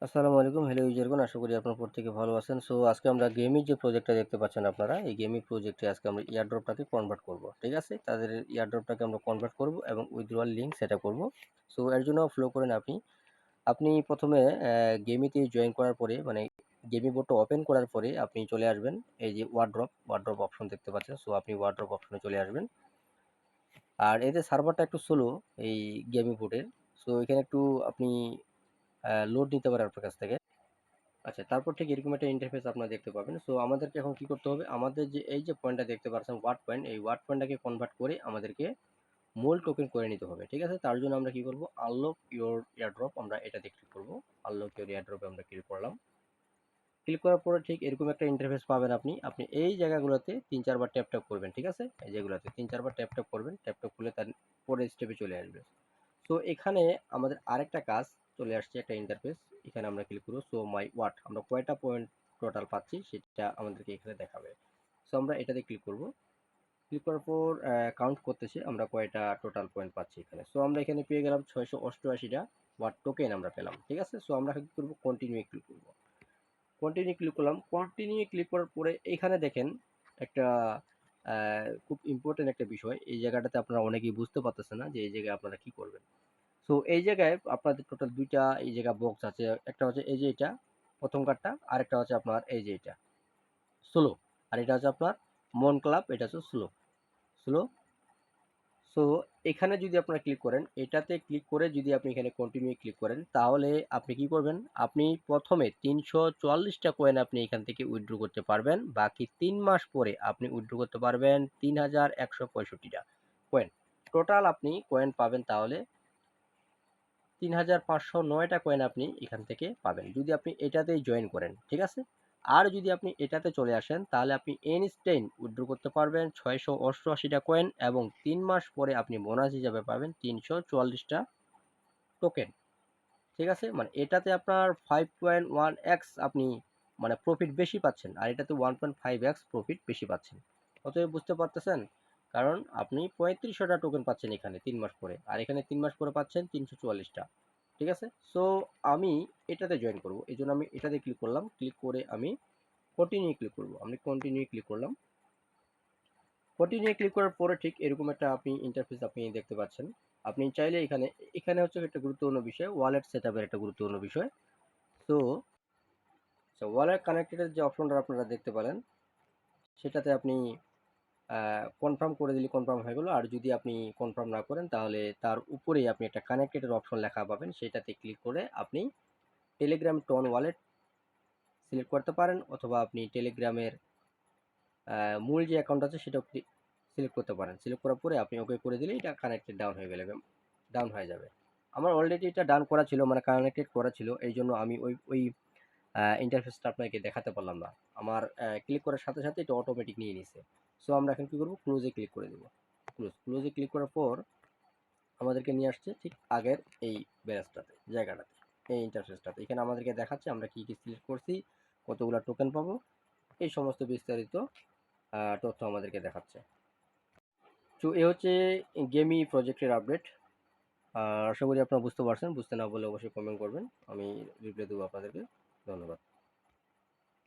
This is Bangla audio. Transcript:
আসসালামু আলাইকুম, হ্যালো ইউজারগণ, আশা করি আপনারা প্রত্যেকে ভালো আছেন। সো আজকে আমরা গেমিং যে প্রজেক্টটা দেখতে পাচ্ছেন আপনারা, এই গেমিং প্রজেক্টে আজকে আমরা ইয়ারড্রপটাকে কনভার্ট করব। ঠিক আছে? তাদের ইয়ারড্রপটাকে আমরা কনভার্ট করব এবং উইথড্রয়াল লিঙ্ক সেটআপ করব। সো এর জন্য ফ্লো করেন আপনি প্রথমে গেমিতে জয়েন করার পরে মানে গেমিং বোর্ডটা ওপেন করার পরে আপনি চলে আসবেন এই যে ওয়ারড্রপ অপশন দেখতে পাচ্ছেন। সো আপনি ওয়ারড্রপ অপশনে চলে আসবেন। আর এতে সার্ভারটা একটু স্লো এই গেমিং বোর্ডের। সো এখানে একটু আপনি লোড নিতে পারেন আপনার কাছ থেকে। আচ্ছা, তারপর ঠিক এরকম একটা ইন্টারফেস আপনারা দেখতে পাবেন। সো আমাদেরকে এখন কি করতে হবে? আমাদের যে এই যে পয়েন্টটা দেখতে পাচ্ছেন ওয়াট পয়েন্ট, এই ওয়াট পয়েন্টটাকে কনভার্ট করে আমাদেরকে মোল টোকেন করে নিতে হবে। ঠিক আছে? তার জন্য আমরা কি করব? আনলক ইওর এয়ারড্রপ, আমরা এটাতে ক্লিক করব। আনলক ইওর এয়ারড্রপে আমরা ক্লিক করলাম। ক্লিক করার পরে ঠিক এরকম একটা ইন্টারফেস পাবেন আপনি। আপনি এই জায়গাগুলোতে ৩-৪ বার ট্যাপ করবেন। ঠিক আছে? এই যেগুলোতে ৩-৪ বার ট্যাপ করবেন। ট্যাপ করলে তার পরের স্টেপে চলে আসবে। সো এখানে আমাদের আরেকটা কাজ চলে আসছে, একটা ইন্টারফেস। এখানে আমরা ক্লিক করব শো মাই ওয়াট, আমরা কয়টা পয়েন্ট টোটাল পাচ্ছি সেটা আমাদেরকে এখানে দেখাবে। সো আমরা এটাতে ক্লিক করব। ক্লিক করার পর কাউন্ট করতেছে আমরা কয়টা টোটাল পয়েন্ট পাচ্ছি এখানে। সো আমরা এখানে পেয়ে গেলাম 688টা ওয়াট টোকেন আমরা পেলাম। ঠিক আছে? সো আমরা কি করব? কন্টিনিউ ক্লিক করব। কন্টিনিউ ক্লিক করলাম। কন্টিনিউ ক্লিক করার পরে এখানে দেখেন একটা খুব ইম্পর্টেন্ট একটা বিষয়। এই জায়গাটাতে আপনারা অনেকেই বুঝতে পারতেছেন না যে এই জায়গায় আপনারা কি করবেন। সো এই জায়গায় আপনাদের টোটাল ২ টা এই জায়গা বক্স আছে। একটা হচ্ছে এই যে এটা, ১ম কার্ডটা, আরেকটা হচ্ছে আপনার এই যে এটা, স্লো। আর এটা হচ্ছে আপনার মন ক্লাব, এটা হচ্ছে স্লো। সো এখানে যদি আপনারা ক্লিক করেন, এটাতে ক্লিক করে যদি আপনি এখানে কন্টিনিউ ক্লিক করেন, তাহলে আপনি কি করবেন? আপনি প্রথমে ৩৪৪টা কয়েন আপনি এখান থেকে উইথড্র করতে পারবেন। বাকি ৩ মাস পরে আপনি উইথড্র করতে পারবেন ৩,১৬৫টা কয়েন। টোটাল আপনি কয়েন পাবেন তাহলে ৩,৫০৯টা কয়েন আপনি এখান থেকে পাবেন যদি আপনি এটাতেই জয়েন করেন। ঠিক আছে? আর যদি আপনি এটাতে চলে আসেন তাহলে আপনি ইনস্ট্যান্ট উইথড্র করতে পারবেন ৬৮৮টা কয়েন এবং ৩ মাস পরে আপনি বোনাস হিসাবে পাবেন ৩৪৪টা টোকেন। ঠিক আছে? মানে এটাতে আপনার 5.1x আপনি মানে প্রফিট বেশি পাচ্ছেন। আর এটাতে 1.5x প্রফিট বেশি পাচ্ছেন। অতএব বুঝতে পারতেছেন? কারণ আপনি ৩৫০০টা টোকেন পাচ্ছেন এখানে ৩ মাস পরে। আর এখানে ৩ মাস পরে পাচ্ছেন ৩৪৪টা। ঠিক আছে? সো আমি এটাতে জয়েন করব। এজন্য আমি এটাতে ক্লিক করলাম। ক্লিক করে আমি কন্টিনিউ ক্লিক করব। আমি কন্টিনিউ ক্লিক করলাম। কন্টিনিউ ক্লিক করার পরে ঠিক এরকম একটা আপনি ইন্টারফেস আপনি দেখতে পাচ্ছেন। আপনি চাইলে এখানে হচ্ছে একটা গুরুত্বপূর্ণ বিষয়, ওয়ালেট সেটআপের একটা গুরুত্বপূর্ণ বিষয়। সো ওয়ালেট কানেক্টেড যে অপশনটা আপনারা দেখতে পারেন, সেটাতে আপনি কনফার্ম করে দিলে কনফার্ম হয়ে গেল। আর যদি আপনি কনফার্ম না করেন তাহলে তার উপরেই আপনি একটা কানেক্টেড অপশন লেখা পাবেন। সেটাতে ক্লিক করে আপনি টেলিগ্রাম টোন ওয়ালেট সিলেক্ট করতে পারেন, অথবা আপনি টেলিগ্রামের মূল যে অ্যাকাউন্ট আছে সেটাও সিলেক্ট করতে পারেন। সিলেক্ট করার পরে আপনি ওকে করে দিলে এটা কানেক্টেড ডাউন হয়ে যাবে। আমার অলরেডি এটা ডান করা ছিল, মানে কানেক্টেড করা ছিল। এই জন্য আমি ওই ইন্টারফেসটা আপনাকে দেখাতে পারলাম না। আমার ক্লিক করার সাথে সাথে এটা অটোমেটিক নিয়ে নিছে। সো আমরা এখন কি করব? ক্লোজে ক্লিক করে দেব। ক্লোজে ক্লিক করার পর আমাদেরকে নিয়ে আসছে ঠিক আগের এই জায়গাটাতে, এই ইন্টারফেসটাতে। এখানে আমাদেরকে দেখাচ্ছে আমরা কি সিলেক্ট করছি, কতগুলো টোকেন পাবো, এই সমস্ত বিস্তারিত তথ্য আমাদেরকে দেখাচ্ছে। তো এ হচ্ছে গেমি প্রজেক্টের আপডেট। আশা করি আপনারা বুঝতে পারছেন। বুঝতে না পারলে অবশ্যই কমেন্ট করবেন, আমি রিপ্লাই দেবো আপনাদেরকে। ধন্যবাদ।